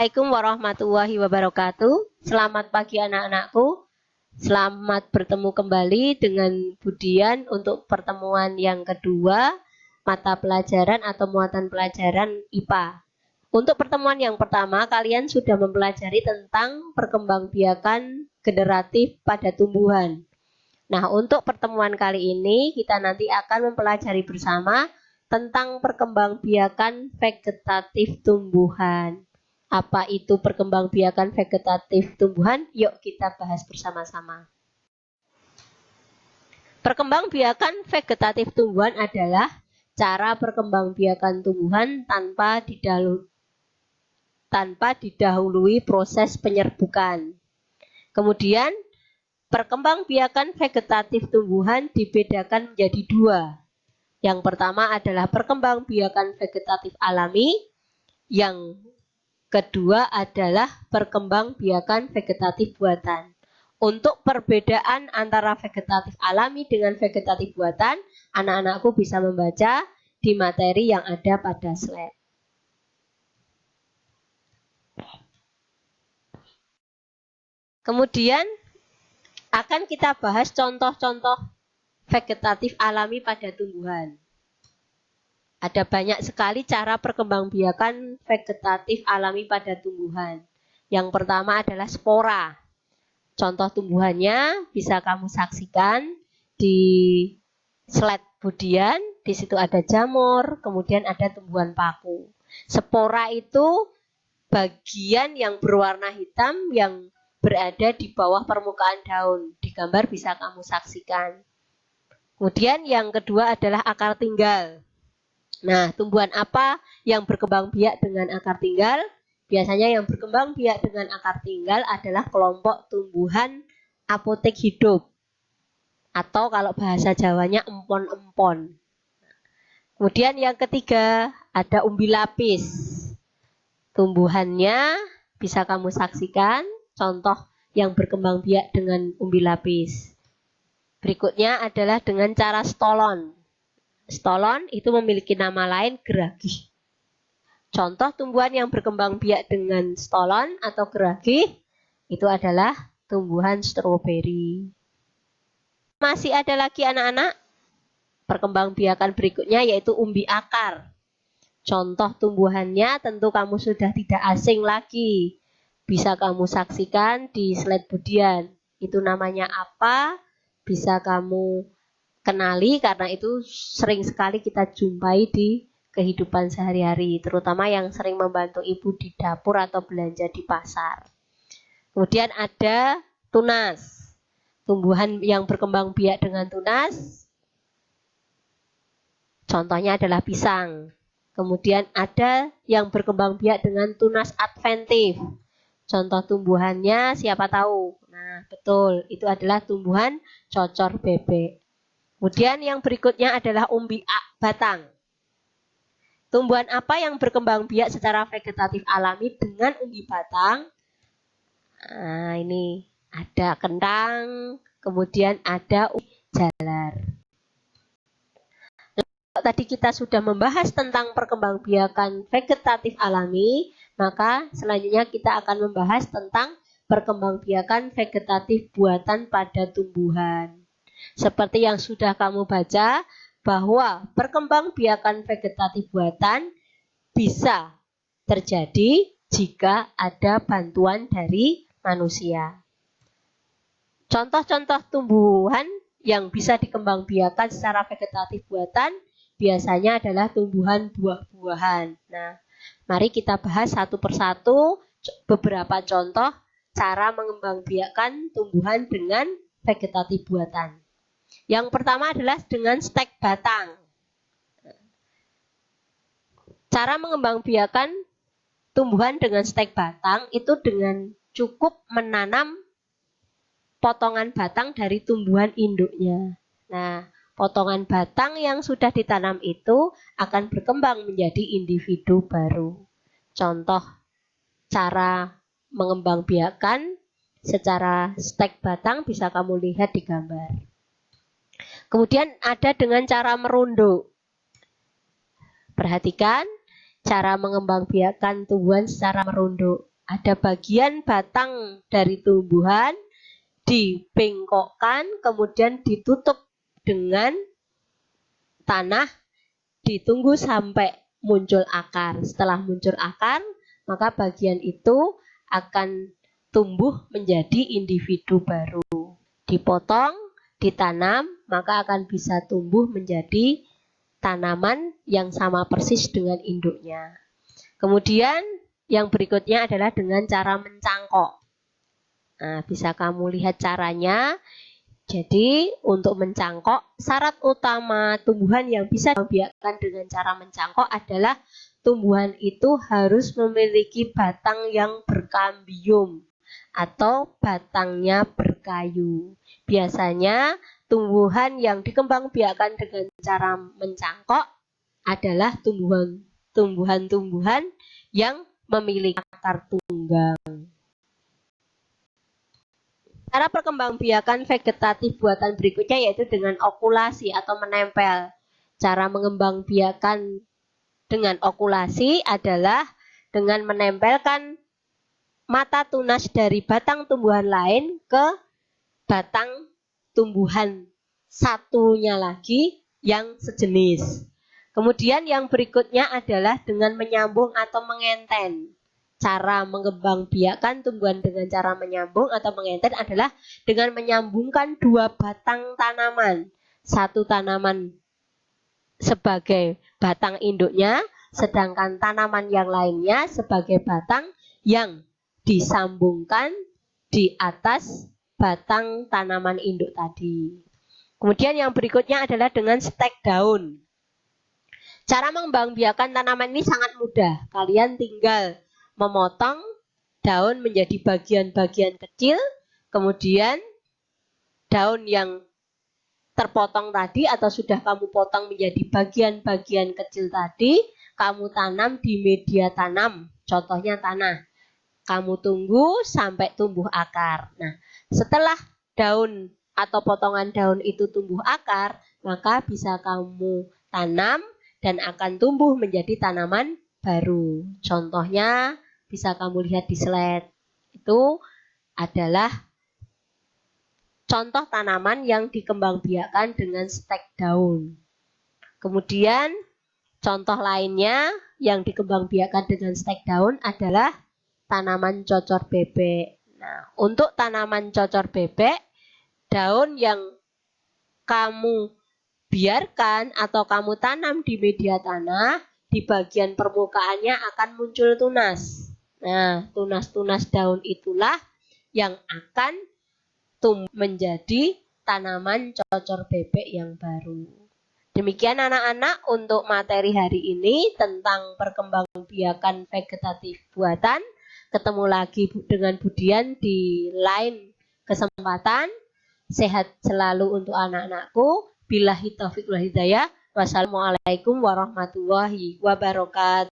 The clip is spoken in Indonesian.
Assalamualaikum warahmatullahi wabarakatuh. Selamat pagi anak-anakku. Selamat bertemu kembali dengan Budian untuk pertemuan yang kedua mata pelajaran atau muatan pelajaran IPA. Untuk pertemuan yang pertama, kalian sudah mempelajari tentang perkembangbiakan generatif pada tumbuhan. Nah, untuk pertemuan kali ini kita nanti akan mempelajari bersama tentang perkembangbiakan vegetatif tumbuhan. Apa itu perkembangbiakan vegetatif tumbuhan? Yuk kita bahas bersama-sama. Perkembangbiakan vegetatif tumbuhan adalah cara perkembangbiakan tumbuhan tanpa didahului proses penyerbukan. Kemudian, perkembangbiakan vegetatif tumbuhan dibedakan menjadi dua. Yang pertama adalah perkembangbiakan vegetatif alami, yang kedua adalah perkembangbiakan vegetatif buatan. Untuk perbedaan antara vegetatif alami dengan vegetatif buatan, anak-anakku bisa membaca di materi yang ada pada slide. Kemudian akan kita bahas contoh-contoh vegetatif alami pada tumbuhan. Ada banyak sekali cara perkembangbiakan vegetatif alami pada tumbuhan. Yang pertama adalah spora. Contoh tumbuhannya bisa kamu saksikan di slide Budian. Di situ ada jamur, kemudian ada tumbuhan paku. Spora itu bagian yang berwarna hitam yang berada di bawah permukaan daun. Di gambar bisa kamu saksikan. Kemudian yang kedua adalah akar tinggal. Nah, tumbuhan apa yang berkembang biak dengan akar tinggal? Biasanya yang berkembang biak dengan akar tinggal adalah kelompok tumbuhan apotek hidup. Atau kalau bahasa Jawanya empon-empon. Kemudian yang ketiga ada umbi lapis. Tumbuhannya bisa kamu saksikan. Contoh yang berkembang biak dengan umbi lapis. Berikutnya adalah dengan cara stolon. Stolon itu memiliki nama lain geragih. Contoh tumbuhan yang berkembang biak dengan stolon atau geragih itu adalah tumbuhan stroberi. Masih ada lagi anak-anak perkembangbiakan berikutnya yaitu umbi akar. Contoh tumbuhannya tentu kamu sudah tidak asing lagi. Bisa kamu saksikan di slide Budian. Itu namanya apa? Bisa kamu kenali karena itu sering sekali kita jumpai di kehidupan sehari-hari, terutama yang sering membantu ibu di dapur atau belanja di pasar. Kemudian ada tunas. Tumbuhan yang berkembang biak dengan tunas, contohnya adalah pisang. Kemudian ada yang berkembang biak dengan tunas adventif. Contoh tumbuhannya siapa tahu? Nah, betul, itu adalah tumbuhan cocor bebek. Kemudian yang berikutnya adalah umbi batang. Tumbuhan apa yang berkembang biak secara vegetatif alami dengan umbi batang? Nah, ini ada kentang, kemudian ada umbi jalar. Tadi kita sudah membahas tentang perkembangbiakan vegetatif alami, maka selanjutnya kita akan membahas tentang perkembangbiakan vegetatif buatan pada tumbuhan. Seperti yang sudah kamu baca, bahwa perkembangbiakan vegetatif buatan bisa terjadi jika ada bantuan dari manusia. Contoh-contoh tumbuhan yang bisa dikembangbiakan secara vegetatif buatan biasanya adalah tumbuhan buah-buahan. Nah, mari kita bahas satu persatu beberapa contoh cara mengembangbiakan tumbuhan dengan vegetatif buatan. Yang pertama adalah dengan stek batang. Cara mengembangbiakan tumbuhan dengan stek batang itu dengan cukup menanam potongan batang dari tumbuhan induknya. Nah, potongan batang yang sudah ditanam itu akan berkembang menjadi individu baru. Contoh cara mengembangbiakan secara stek batang bisa kamu lihat di gambar. Kemudian ada dengan cara merunduk. Perhatikan cara mengembangbiakan tumbuhan secara merunduk. ada bagian batang dari tumbuhan dibengkokkan, kemudian ditutup dengan tanah, ditunggu sampai muncul akar. Setelah muncul akar, maka bagian itu akan tumbuh menjadi individu baru. Dipotong, ditanam, maka akan bisa tumbuh menjadi tanaman yang sama persis dengan induknya. Kemudian yang berikutnya adalah dengan cara mencangkok. Nah, bisa kamu lihat caranya. Jadi untuk mencangkok, syarat utama tumbuhan yang bisa dibiarkan dengan cara mencangkok adalah tumbuhan itu harus memiliki batang yang berkambium atau batangnya berkayu. Biasanya tumbuhan yang dikembangbiakkan dengan cara mencangkok adalah tumbuhan-tumbuhan yang memiliki akar tunggang. Cara perkembangbiakan vegetatif buatan berikutnya yaitu dengan okulasi atau menempel. Cara mengembangbiakan dengan okulasi adalah dengan menempelkan mata tunas dari batang tumbuhan lain ke batang tumbuhan satunya lagi yang sejenis. Kemudian yang berikutnya adalah dengan menyambung atau mengenten. Cara mengembangbiakan tumbuhan dengan cara menyambung atau mengenten adalah dengan menyambungkan dua batang tanaman. Satu tanaman sebagai batang induknya, sedangkan tanaman yang lainnya sebagai batang yang disambungkan di atas batang tanaman induk tadi. Kemudian yang berikutnya adalah dengan stek daun. Cara mengembangbiakan tanaman ini sangat mudah. Kalian tinggal memotong daun menjadi bagian-bagian kecil, kemudian daun yang terpotong tadi atau sudah kamu potong menjadi bagian-bagian kecil tadi, kamu tanam di media tanam, contohnya tanah. Kamu tunggu sampai tumbuh akar. Nah, setelah daun atau potongan daun itu tumbuh akar, maka bisa kamu tanam dan akan tumbuh menjadi tanaman baru. Contohnya bisa kamu lihat di slide. Itu adalah contoh tanaman yang dikembangbiakkan dengan stek daun. Kemudian contoh lainnya yang dikembangbiakkan dengan stek daun adalah tanaman cocor bebek. Nah, untuk tanaman cocor bebek, daun yang kamu biarkan atau kamu tanam di media tanah, di bagian permukaannya akan muncul tunas. Nah, tunas-tunas daun itulah yang akan tumbuh menjadi tanaman cocor bebek yang baru. Demikian anak-anak untuk materi hari ini tentang perkembangbiakan vegetatif buatan. Ketemu lagi dengan Budian di lain kesempatan. Sehat selalu untuk anak-anakku. Billahi taufiq wal hidayah. Wassalamualaikum warahmatullahi wabarakatuh.